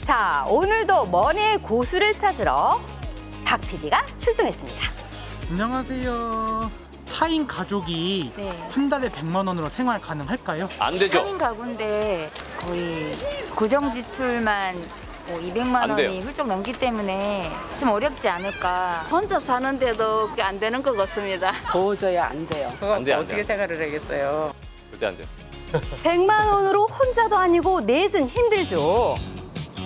자, 오늘도 머니의 고수를 찾으러 박 PD가 출동했습니다. 안녕하세요. 4인 가족이 네. 한 달에 100만 원으로 생활 가능할까요? 안 되죠. 3인 가구인데 거의 고정 지출만 200만 안 돼요. 원이 훌쩍 넘기 때문에 좀 어렵지 않을까. 혼자 사는데도 그게 안 되는 것 같습니다. 도저히 안 돼요. 그거 안 돼, 안 어떻게 돼. 생활을 하겠어요? 절대 안 돼요. 100만 원으로 혼자도 아니고 넷은 힘들죠.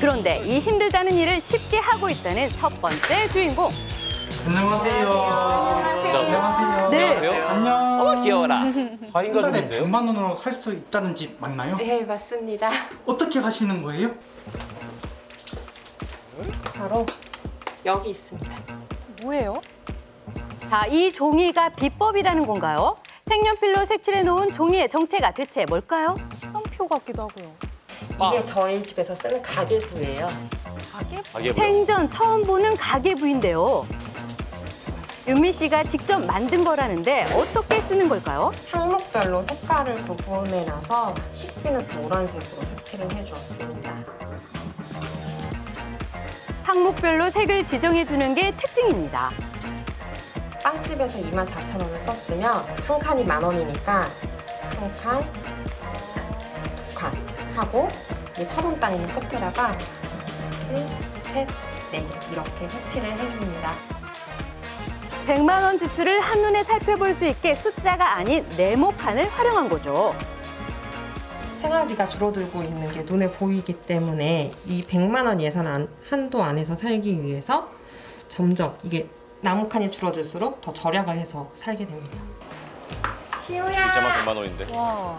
그런데 이 힘들다는 일을 쉽게 하고 있다는 첫 번째 주인공. 안녕하세요. 안녕하세요. 네. 안녕하세요. 안녕. 어, 귀여워라. 4인 한 달에 가족인데요? 100만 원으로 살 수 있다는 집 맞나요? 네, 맞습니다. 어떻게 하시는 거예요? 바로 여기 있습니다. 뭐예요? 자, 이 종이가 비법이라는 건가요? 색연필로 색칠해 놓은 종이의 정체가 대체 뭘까요? 시간표 같기도 하고요. 이게 저희 집에서 쓰는 가계부예요. 가게부요. 생전 처음 보는 가계부인데요. 윤미 씨가 직접 만든 거라는데 어떻게 쓰는 걸까요? 항목별로 색깔을 구분해놔서 식비는 노란색으로 색칠을 해주었습니다. 항목별로 색을 지정해 주는 게 특징입니다. 빵집에서 24,000원을 썼으면 한 칸이 10,000원이니까 한 칸, 두 칸 하고 이 1,000원 땅 있는 끝에다가 둘, 셋, 넷 이렇게 색칠을 해줍니다. 100만 원 지출을 한눈에 살펴볼 수 있게 숫자가 아닌 네모칸을 활용한 거죠. 생활비가 줄어들고 있는 게 눈에 보이기 때문에 이 100만 원 예산 한도 안에서 살기 위해서 점점 이게 나무 칸이 줄어들수록 더 절약을 해서 살게 됩니다. 진짜만 100만 원인데.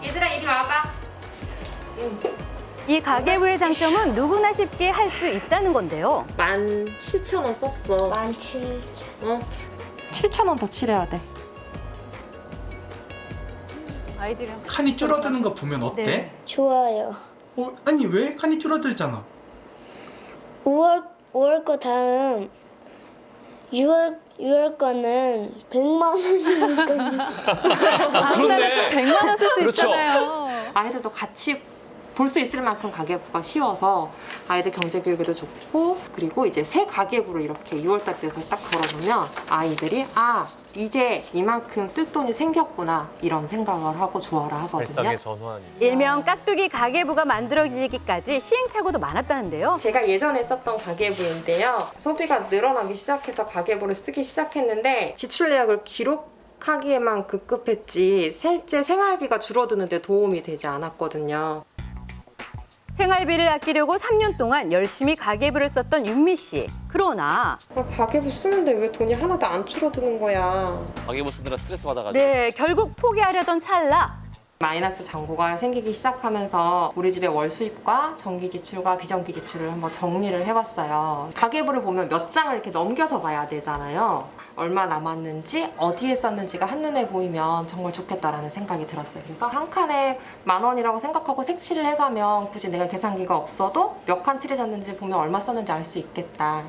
얘들아 이리 와봐. 이 가계부의 장점은 누구나 쉽게 할 수 있다는 건데요. 17,000원 썼어. 17,000원. 7,000원 더 칠해야 돼. 아이들이랑 칸이 줄어드는 거 보면 어때? 네. 좋아요. 아니 왜? 칸이 줄어들잖아. 5월 거 다음 6월 거는 100만 원이니까요. 한 달에 100만 원 쓸 수 그렇죠. 있잖아요. 아이들도 같이 볼 수 있을 만큼 가계부가 쉬워서 아이들 경제 교육에도 좋고 그리고 이제 새 가계부를 이렇게 6월달 돼서 딱 걸어놓으면 아이들이 이제 이만큼 쓸 돈이 생겼구나 이런 생각을 하고 좋아라 하거든요. 전환이. 일명 깍두기 가계부가 만들어지기까지 시행착오도 많았다는데요. 제가 예전에 썼던 가계부인데요. 소비가 늘어나기 시작해서 가계부를 쓰기 시작했는데 지출 내역을 기록하기에만 급급했지 실제 생활비가 줄어드는데 도움이 되지 않았거든요. 생활비를 아끼려고 3년 동안 열심히 가계부를 썼던 윤미 씨. 그러나 가계부 쓰는데 왜 돈이 하나도 안 줄어드는 거야. 가게부 쓰느라 스트레스 받아가지고. 네, 결국 포기하려던 찰나 마이너스 잔고가 생기기 시작하면서 우리 집의 월 수입과 정기 지출과 비정기 지출을 한번 정리를 해봤어요. 가계부를 보면 몇 장을 이렇게 넘겨서 봐야 되잖아요. 얼마 남았는지 어디에 썼는지가 한눈에 보이면 정말 좋겠다라는 생각이 들었어요. 그래서 한 칸에 10,000원이라고 생각하고 색칠을 해가면 굳이 내가 계산기가 없어도 몇 칸 칠해졌는지 보면 얼마 썼는지 알 수 있겠다.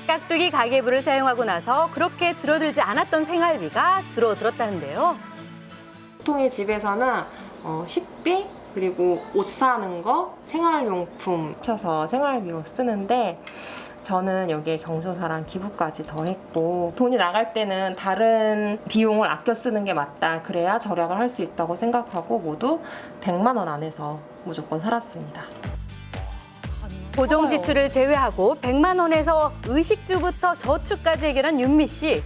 깍두기 가계부를 사용하고 나서 그렇게 줄어들지 않았던 생활비가 줄어들었다는데요. 보통의 집에서는 식비 그리고 옷 사는 거 생활용품 합쳐서 생활비로 쓰는데 저는 여기에 경조사랑 기부까지 더했고 돈이 나갈 때는 다른 비용을 아껴 쓰는 게 맞다 그래야 절약을 할 수 있다고 생각하고 모두 100만 원 안에서 무조건 살았습니다. 고정 지출을 제외하고 100만 원에서 의식주부터 저축까지 해결한 윤미 씨.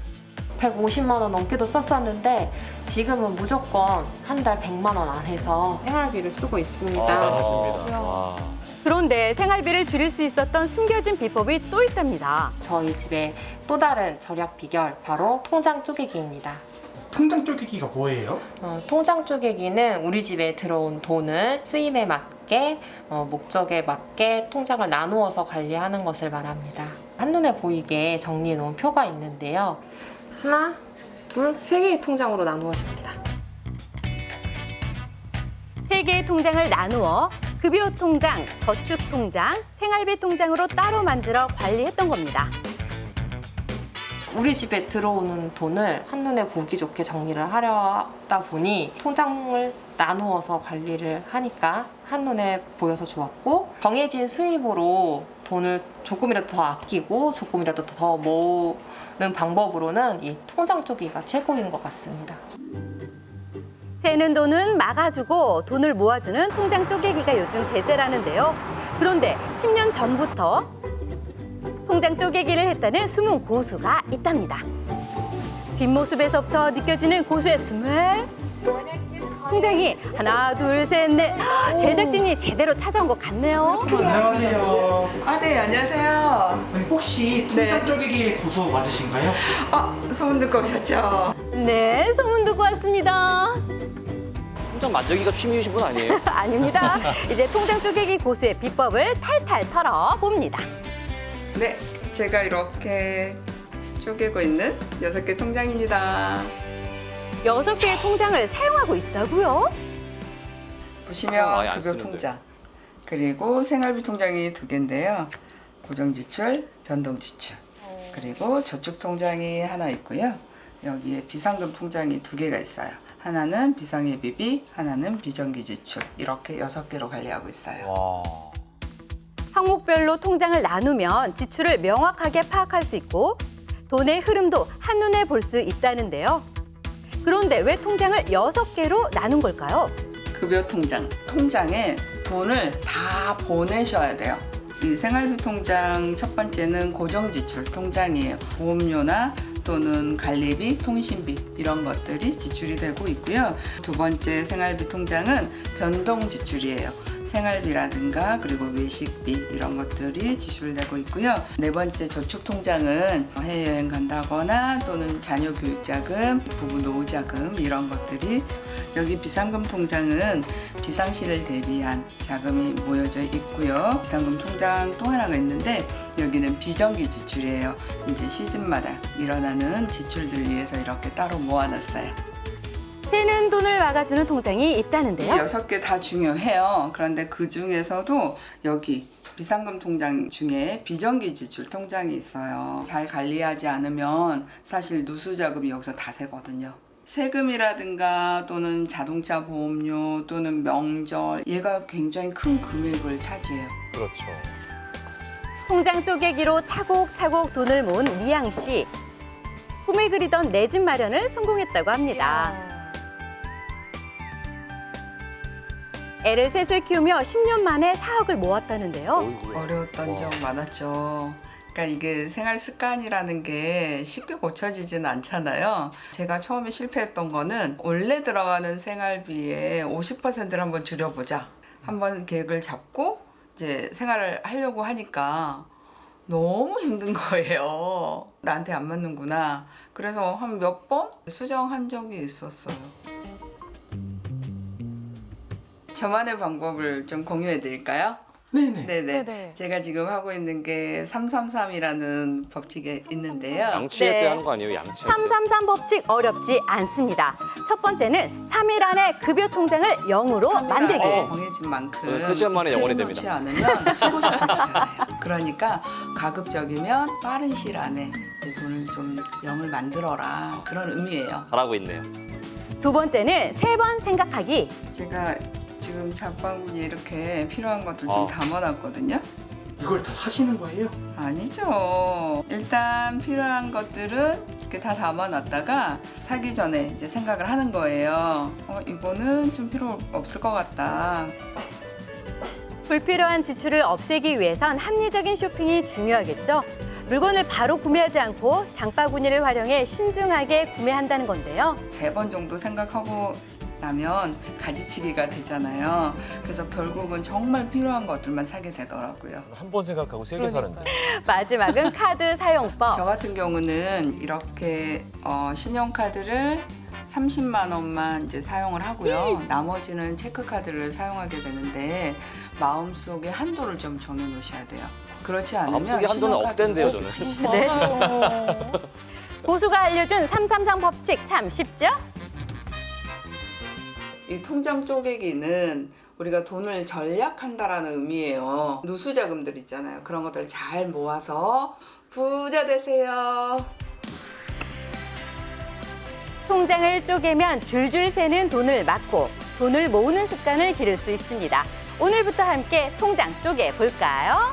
150만 원 넘게도 썼었는데 지금은 무조건 한 달 100만 원 안에서 생활비를 쓰고 있습니다. 대단하십니다. 와. 그런데 생활비를 줄일 수 있었던 숨겨진 비법이 또 있답니다. 저희 집의 또 다른 절약 비결 바로 통장 쪼개기입니다. 통장 쪼개기가 뭐예요? 통장 쪼개기는 우리 집에 들어온 돈을 쓰임에 맞게 목적에 맞게 통장을 나누어서 관리하는 것을 말합니다. 한눈에 보이게 정리해 놓은 표가 있는데요. 하나, 둘, 세 개의 통장으로 나누어집니다. 3개의 통장을 나누어 급여 통장, 저축 통장, 생활비 통장으로 따로 만들어 관리했던 겁니다. 우리 집에 들어오는 돈을 한눈에 보기 좋게 정리를 하려다 보니 통장을 나누어서 관리를 하니까 한눈에 보여서 좋았고, 정해진 수입으로 돈을 조금이라도 더 아끼고 조금이라도 더 모으는 방법으로는 이 통장 쪼개기가 최고인 것 같습니다. 새는 돈은 막아주고 돈을 모아주는 통장 쪼개기가 요즘 대세라는데요. 그런데 10년 전부터 통장 쪼개기를 했다는 숨은 고수가 있답니다. 뒷모습에서부터 느껴지는 고수의 스멜. 통장이 하나, 둘, 셋, 넷. 제작진이 제대로 찾아온 것 같네요. 안녕하세요. 네, 안녕하세요. 아니, 혹시 통장 쪼개기의 고수 맞으신가요? 소문 듣고 오셨죠? 네, 소문 듣고 왔습니다. 통장 만들기가 취미이신 분 아니에요? 아닙니다. 이제 통장 쪼개기 고수의 비법을 탈탈 털어봅니다. 네, 제가 이렇게 쪼개고 있는 6개 통장입니다. 6개의 통장을 사용하고 있다고요? 보시면 아예 안 급여 쓰는데. 통장, 그리고 생활비 통장이 2개인데요. 고정지출, 변동지출, 그리고 저축통장이 하나 있고요. 여기에 비상금 통장이 2개가 있어요. 하나는 비상예비비, 하나는 비정기지출, 이렇게 6개로 관리하고 있어요. 와. 항목별로 통장을 나누면 지출을 명확하게 파악할 수 있고 돈의 흐름도 한눈에 볼 수 있다는데요. 그런데 왜 통장을 6개로 나눈 걸까요? 급여 통장, 통장에 돈을 다 보내셔야 돼요. 이 생활비 통장 첫 번째는 고정지출 통장이에요. 보험료나 또는 관리비, 통신비 이런 것들이 지출이 되고 있고요. 두 번째 생활비 통장은 변동지출이에요. 생활비라든가 그리고 외식비 이런 것들이 지출되고 있고요. 네 번째 저축통장은 해외여행 간다거나 또는 자녀 교육자금, 부부 노후자금 이런 것들이, 여기 비상금 통장은 비상시를 대비한 자금이 모여져 있고요. 비상금 통장 또 하나가 있는데 여기는 비정기 지출이에요. 이제 시즌마다 일어나는 지출들을 위해서 이렇게 따로 모아놨어요. 새는 돈을 막아주는 통장이 이 있다는데요. 6개 다 중요해요. 그런데 그 중에서도 여기 비상금 통장 중에 비정기 지출 통장이 있어요. 잘 관리하지 않으면 사실 누수자금이 여기서 다 새거든요. 세금이라든가 또는 자동차 보험료 또는 명절, 얘가 굉장히 큰 금액을 차지해요. 그렇죠. 통장 쪼개기로 차곡차곡 돈을 모은 미양 씨. 꿈을 그리던 내 집 마련을 성공했다고 합니다. 애를 셋을 키우며 10년 만에 4억을 모았다는데요. 어이구야. 어려웠던 점 많았죠. 그러니까 이게 생활 습관이라는 게 쉽게 고쳐지진 않잖아요. 제가 처음에 실패했던 거는 원래 들어가는 생활비의 50%를 한번 줄여보자. 한번 계획을 잡고 이제 생활을 하려고 하니까 너무 힘든 거예요. 나한테 안 맞는구나. 그래서 한 몇 번 수정한 적이 있었어요. 저만의 방법을 좀 공유해 드릴까요? 네네. 네네. 네네. 제가 지금 하고 있는 게 333이라는 법칙이 있는데요. 양치할 네. 때 하는 거 아니에요? 양치할 때. 333 법칙 어렵지 않습니다. 첫 번째는 3일 안에 급여 통장을 0으로 만들기. 정해진 만큼 3시간 만에 영원히 놓지 됩니다. 않으면 쓰고 싶어지잖아요. 그러니까 가급적이면 빠른 시일 안에 이제 돈을 좀 0을 만들어라, 그런 의미예요. 잘하고 있네요. 두 번째는 3번 생각하기. 제가 지금 장바구니에 이렇게 필요한 것들 좀 담아놨거든요. 이걸 다 사시는 거예요? 아니죠. 일단 필요한 것들은 이렇게 다 담아놨다가 사기 전에 이제 생각을 하는 거예요. 이거는 좀 필요 없을 것 같다. 불필요한 지출을 없애기 위해선 합리적인 쇼핑이 중요하겠죠. 물건을 바로 구매하지 않고 장바구니를 활용해 신중하게 구매한다는 건데요. 3번 정도 생각하고 나면 가지치기가 되잖아요. 그래서 결국은 정말 필요한 것들만 사게 되더라고요. 한 번 생각하고 3개 사는데. 마지막은 카드 사용법. 저 같은 경우는 이렇게 신용카드를 30만 원만 이제 사용을 하고요. 나머지는 체크카드를 사용하게 되는데 마음속에 한도를 좀 정해 놓으셔야 돼요. 그렇지 않으면 마음속에 한도는 억대인데요, 저는. 네. 고수가 알려준 333 법칙 참 쉽죠? 이 통장 쪼개기는 우리가 돈을 절약한다라는 의미예요. 누수자금들 있잖아요. 그런 것들 잘 모아서 부자 되세요. 통장을 쪼개면 줄줄 새는 돈을 막고 돈을 모으는 습관을 기를 수 있습니다. 오늘부터 함께 통장 쪼개 볼까요?